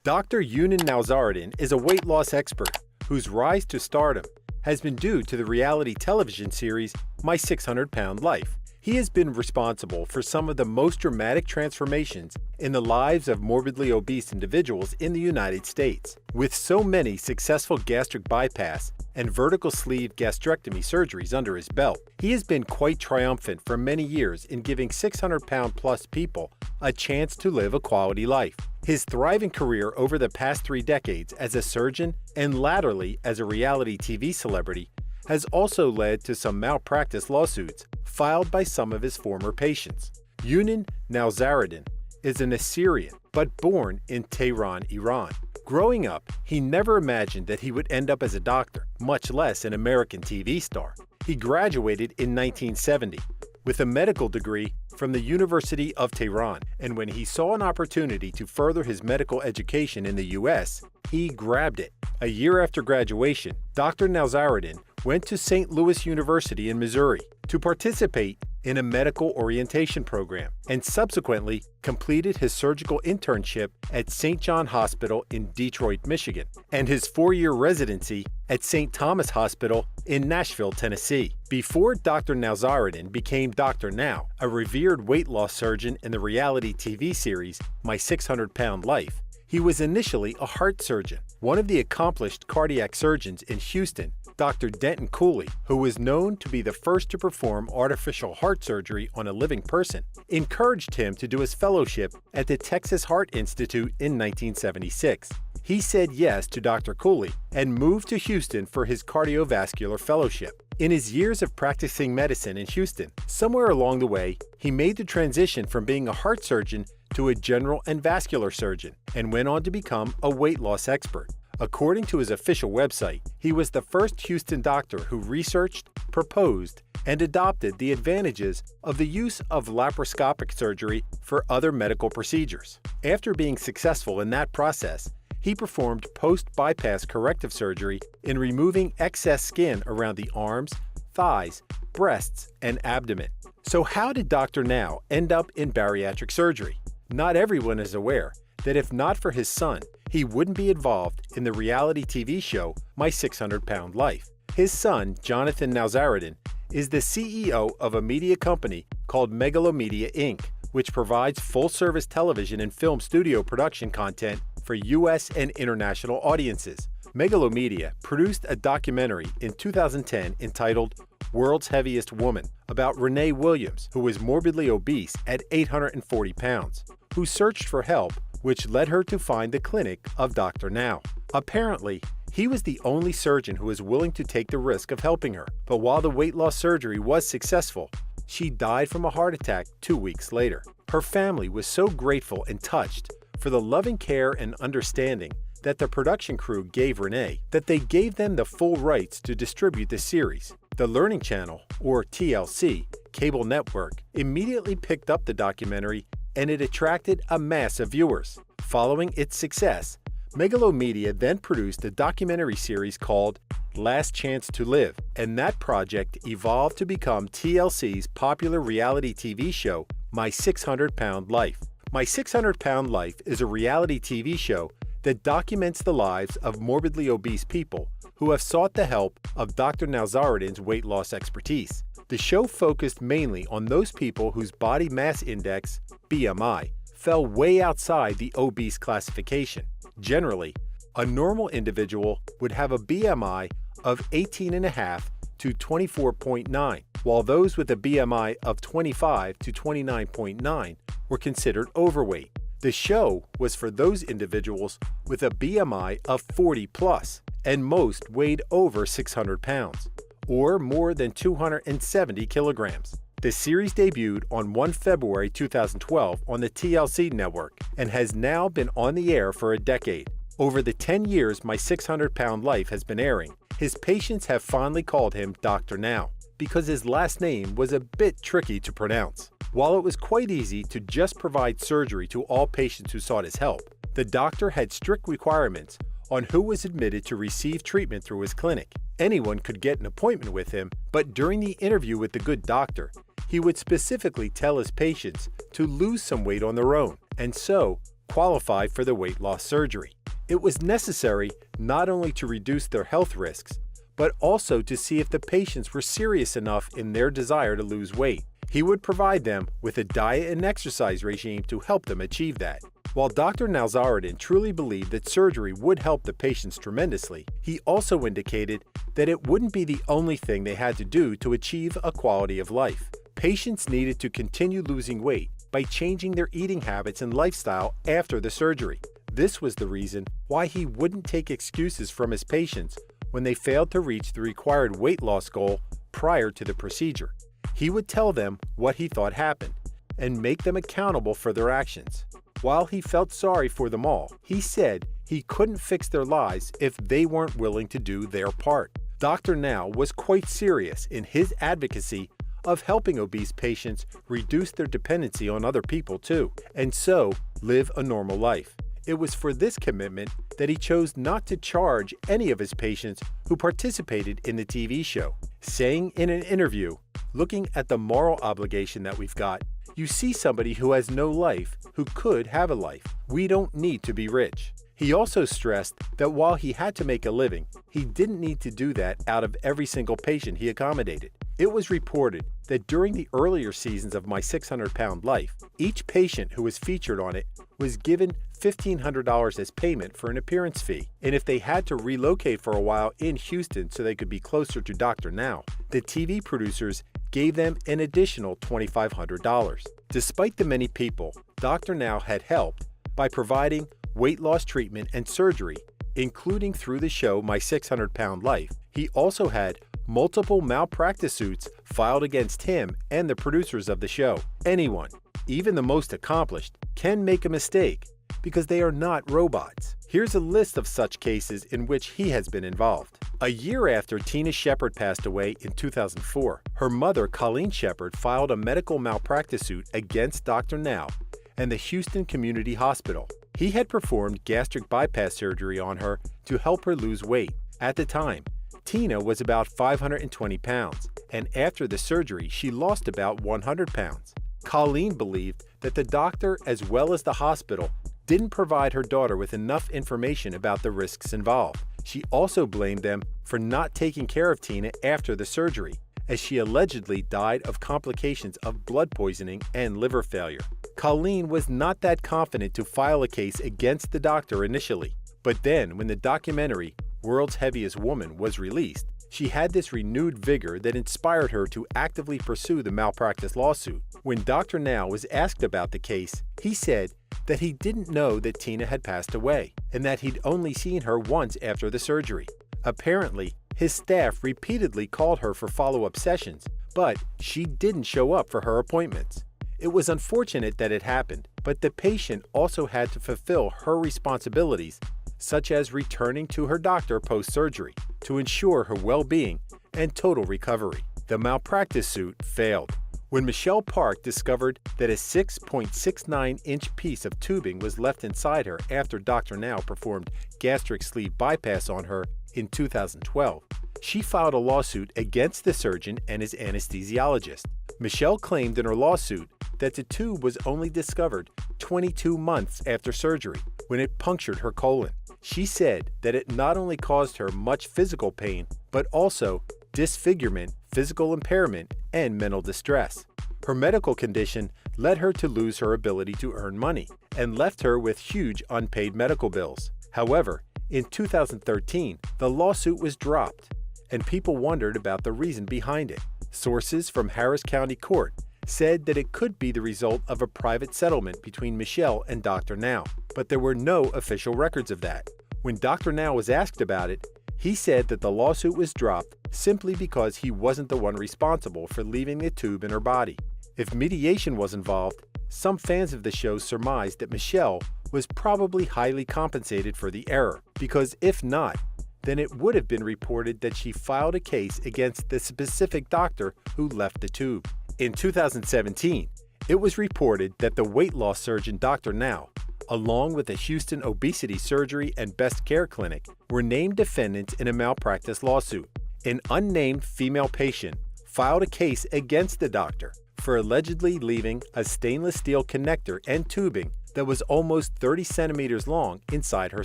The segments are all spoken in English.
Dr. Younan Nowzaradan is a weight loss expert whose rise to stardom has been due to the reality television series My 600-Pound Life. He has been responsible for some of the most dramatic transformations in the lives of morbidly obese individuals in the United States. With so many successful gastric bypass and vertical sleeve gastrectomy surgeries under his belt, he has been quite triumphant for many years in giving 600-pound-plus people a chance to live a quality life. His thriving career over the past 3 decades as a surgeon and latterly as a reality TV celebrity has also led to some malpractice lawsuits filed by some of his former patients. Younan Nowzaradan is an Assyrian but born in Tehran, Iran. Growing up, he never imagined that he would end up as a doctor, much less an American TV star. He graduated in 1970 with a medical degree from the University of Tehran, and when he saw an opportunity to further his medical education in the U.S., he grabbed it. A year after graduation, Dr. Nowzaradan went to St. Louis University in Missouri to participate in a medical orientation program and subsequently completed his surgical internship at St. John Hospital in Detroit, Michigan, and his 4-year residency at St. Thomas Hospital in Nashville, Tennessee. Before Dr. Nowzaradan became Dr. Now, a revered weight loss surgeon in the reality TV series My 600-Pound Life, he was initially a heart surgeon. One of the accomplished cardiac surgeons in Houston, Dr. Denton Cooley, who was known to be the first to perform artificial heart surgery on a living person, encouraged him to do his fellowship at the Texas Heart Institute in 1976. He said yes to Dr. Cooley and moved to Houston for his cardiovascular fellowship. In his years of practicing medicine in Houston, somewhere along the way, he made the transition from being a heart surgeon to a general and vascular surgeon and went on to become a weight loss expert. According to his official website, he was the first Houston doctor who researched, proposed, and adopted the advantages of the use of laparoscopic surgery for other medical procedures. After being successful in that process, he performed post-bypass corrective surgery in removing excess skin around the arms, thighs, breasts, and abdomen. So how did Dr. Now end up in bariatric surgery? Not everyone is aware that if not for his son, he wouldn't be involved in the reality TV show My 600-Pound Life. His son, Jonathan Nowzaradan, is the CEO of a media company called Megalomedia Inc., which provides full-service television and film studio production content for U.S. and international audiences. Megalomedia produced a documentary in 2010 entitled World's Heaviest Woman about Renee Williams, who was morbidly obese at 840 pounds, who searched for help, which led her to find the clinic of Dr. Now. Apparently, he was the only surgeon who was willing to take the risk of helping her, but while the weight loss surgery was successful, she died from a heart attack 2 weeks later. Her family was so grateful and touched for the loving care and understanding that the production crew gave Renee that they gave them the full rights to distribute the series. The Learning Channel, or TLC, cable network, immediately picked up the documentary and it attracted a mass of viewers. Following its success, Megalomedia then produced a documentary series called Last Chance to Live, and that project evolved to become TLC's popular reality TV show, My 600-Pound Life. My 600-Pound Life is a reality TV show that documents the lives of morbidly obese people who have sought the help of Dr. Nowzaradan's weight loss expertise. The show focused mainly on those people whose body mass index, BMI, fell way outside the obese classification. Generally, a normal individual would have a BMI of 18.5 to 24.9, while those with a BMI of 25 to 29.9 were considered overweight. The show was for those individuals with a BMI of 40 plus, and most weighed over 600 pounds, or more than 270 kilograms. The series debuted on 1 February 2012 on the TLC network and has now been on the air for a decade. Over the 10 years My 600-Pound Life has been airing, his patients have fondly called him Dr. Now because his last name was a bit tricky to pronounce. While it was quite easy to just provide surgery to all patients who sought his help, the doctor had strict requirements on who was admitted to receive treatment through his clinic. Anyone could get an appointment with him, but during the interview with the good doctor, he would specifically tell his patients to lose some weight on their own, and so qualify for the weight loss surgery. It was necessary not only to reduce their health risks, but also to see if the patients were serious enough in their desire to lose weight. He would provide them with a diet and exercise regime to help them achieve that. While Dr. Nowzaradan truly believed that surgery would help the patients tremendously, he also indicated that it wouldn't be the only thing they had to do to achieve a quality of life. Patients needed to continue losing weight by changing their eating habits and lifestyle after the surgery. This was the reason why he wouldn't take excuses from his patients when they failed to reach the required weight loss goal prior to the procedure. He would tell them what he thought happened and make them accountable for their actions. While he felt sorry for them all, he said he couldn't fix their lives if they weren't willing to do their part. Dr. Now was quite serious in his advocacy of helping obese patients reduce their dependency on other people too, and so live a normal life. It was for this commitment that he chose not to charge any of his patients who participated in the TV show, saying in an interview, "Looking at the moral obligation that we've got, you see somebody who has no life who could have a life. We don't need to be rich." He also stressed that while he had to make a living, he didn't need to do that out of every single patient he accommodated. It was reported that during the earlier seasons of My 600-Pound Life, each patient who was featured on it was given $1,500 as payment for an appearance fee. And if they had to relocate for a while in Houston so they could be closer to Dr. Now, the TV producers gave them an additional $2,500. Despite the many people Dr. Now had helped by providing weight loss treatment and surgery, including through the show My 600-Pound Life, he also had multiple malpractice suits filed against him and the producers of the show. Anyone, even the most accomplished, can make a mistake because they are not robots. Here's a list of such cases in which he has been involved. A year after Tina Shepard passed away in 2004, her mother, Colleen Shepard, filed a medical malpractice suit against Dr. Now and the Houston Community Hospital. He had performed gastric bypass surgery on her to help her lose weight. At the time, Tina was about 520 pounds, and after the surgery, she lost about 100 pounds. Colleen believed that the doctor, as well as the hospital, didn't provide her daughter with enough information about the risks involved. She also blamed them for not taking care of Tina after the surgery, as she allegedly died of complications of blood poisoning and liver failure. Colleen was not that confident to file a case against the doctor initially, but then when the documentary World's Heaviest Woman was released, she had this renewed vigor that inspired her to actively pursue the malpractice lawsuit. When Dr. Now was asked about the case, he said that he didn't know that Tina had passed away and that he'd only seen her once after the surgery. Apparently, his staff repeatedly called her for follow-up sessions, but she didn't show up for her appointments. It was unfortunate that it happened, but the patient also had to fulfill her responsibilities, such as returning to her doctor post-surgery to ensure her well-being and total recovery. The malpractice suit failed. When Michelle Park discovered that a 6.69-inch piece of tubing was left inside her after Dr. Now performed gastric sleeve bypass on her in 2012, she filed a lawsuit against the surgeon and his anesthesiologist. Michelle claimed in her lawsuit that the tube was only discovered 22 months after surgery, when it punctured her colon. She said that it not only caused her much physical pain, but also disfigurement, physical impairment, and mental distress. Her medical condition led her to lose her ability to earn money and left her with huge unpaid medical bills. However, in 2013, the lawsuit was dropped, and people wondered about the reason behind it. Sources from Harris County Court said that it could be the result of a private settlement between Michelle and Dr. Now, but there were no official records of that. When Dr. Now was asked about it, he said that the lawsuit was dropped simply because he wasn't the one responsible for leaving the tube in her body. If mediation was involved, some fans of the show surmised that Michelle was probably highly compensated for the error, because if not, then it would have been reported that she filed a case against the specific doctor who left the tube. In 2017, it was reported that the weight loss surgeon Dr. Now, along with the Houston Obesity Surgery and Best Care Clinic, were named defendants in a malpractice lawsuit. An unnamed female patient filed a case against the doctor for allegedly leaving a stainless steel connector and tubing that was almost 30 centimeters long inside her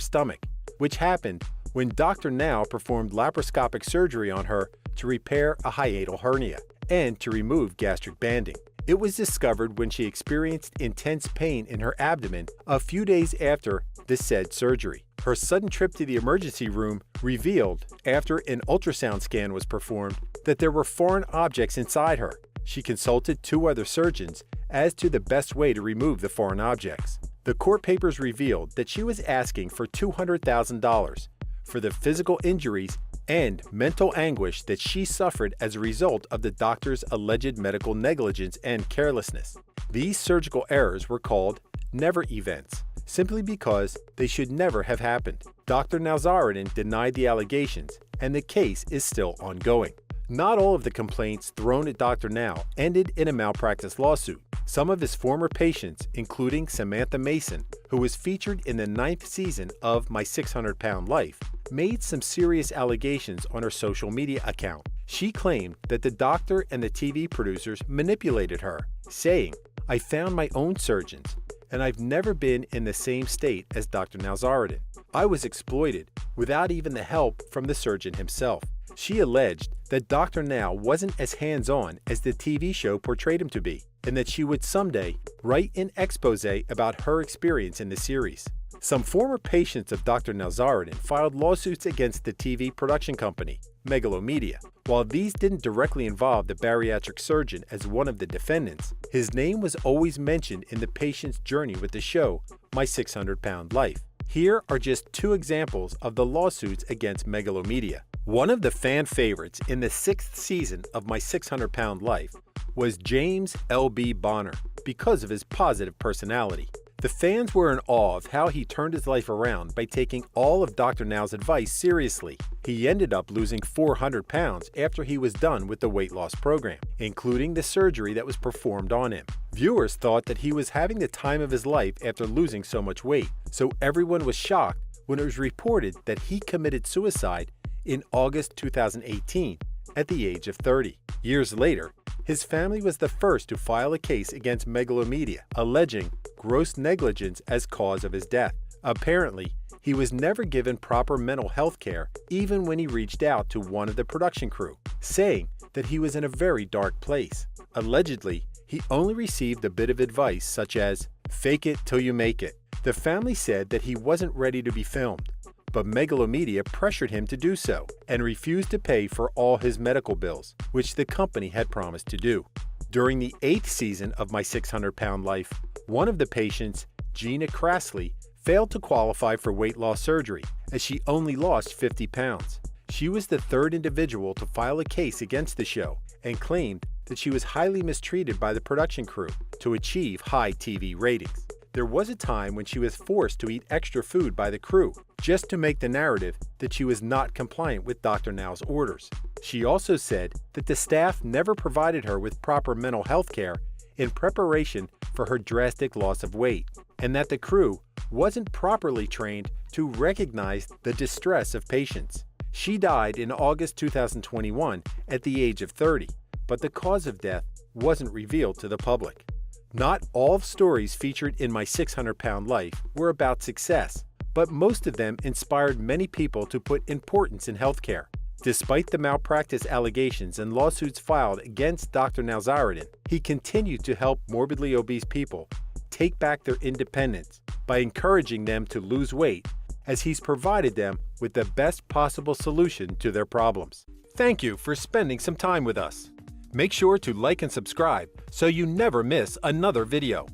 stomach, which happened when Dr. Now performed laparoscopic surgery on her to repair a hiatal hernia and to remove gastric banding. It was discovered when she experienced intense pain in her abdomen a few days after the said surgery. Her sudden trip to the emergency room revealed, after an ultrasound scan was performed, that there were foreign objects inside her. She consulted 2 other surgeons as to the best way to remove the foreign objects. The court papers revealed that she was asking for $200,000 for the physical injuries and mental anguish that she suffered as a result of the doctor's alleged medical negligence and carelessness. These surgical errors were called never events, simply because they should never have happened. Dr. Nowzaradan denied the allegations, and the case is still ongoing. Not all of the complaints thrown at Dr. Now ended in a malpractice lawsuit. Some of his former patients, including Samantha Mason, who was featured in the 9th season of My 600-Pound Life, made some serious allegations on her social media account. She claimed that the doctor and the TV producers manipulated her, saying, "I found my own surgeons, and I've never been in the same state as Dr. Nowzaradan. I was exploited without even the help from the surgeon himself." She alleged that Dr. Now wasn't as hands-on as the TV show portrayed him to be, and that she would someday write an expose about her experience in the series. Some former patients of Dr. Nowzaradan filed lawsuits against the TV production company, Megalomedia. While these didn't directly involve the bariatric surgeon as one of the defendants, his name was always mentioned in the patient's journey with the show, My 600-Pound Life. Here are just 2 examples of the lawsuits against Megalomedia. One of the fan favorites in the 6th season of My 600-Pound Life was James L.B. Bonner because of his positive personality. The fans were in awe of how he turned his life around by taking all of Dr. Now's advice seriously. He ended up losing 400 pounds after he was done with the weight loss program, including the surgery that was performed on him. Viewers thought that he was having the time of his life after losing so much weight, so everyone was shocked when it was reported that he committed suicide in August 2018 at the age of 30. Years later, his family was the first to file a case against Megalomedia, alleging gross negligence as cause of his death. Apparently, he was never given proper mental health care even when he reached out to one of the production crew, saying that he was in a very dark place. Allegedly, he only received a bit of advice such as, "Fake it till you make it." The family said that he wasn't ready to be filmed, but Megalomedia pressured him to do so and refused to pay for all his medical bills, which the company had promised to do. During the 8th season of My 600-Pound Life, one of the patients, Gina Crassley, failed to qualify for weight loss surgery as she only lost 50 pounds. She was the 3rd individual to file a case against the show and claimed that she was highly mistreated by the production crew to achieve high TV ratings. There was a time when she was forced to eat extra food by the crew just to make the narrative that she was not compliant with Dr. Now's orders. She also said that the staff never provided her with proper mental health care in preparation for her drastic loss of weight, and that the crew wasn't properly trained to recognize the distress of patients. She died in August 2021 at the age of 30, but the cause of death wasn't revealed to the public. Not all stories featured in My 600-Pound Life were about success, but most of them inspired many people to put importance in healthcare. Despite the malpractice allegations and lawsuits filed against Dr. Nowzaradan, he continued to help morbidly obese people take back their independence by encouraging them to lose weight, as he's provided them with the best possible solution to their problems. Thank you for spending some time with us. Make sure to like and subscribe so you never miss another video.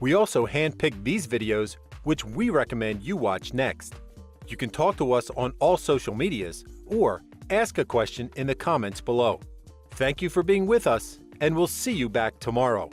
We also handpick these videos which we recommend you watch next. You can talk to us on all social medias or ask a question in the comments below. Thank you for being with us, and we'll see you back tomorrow.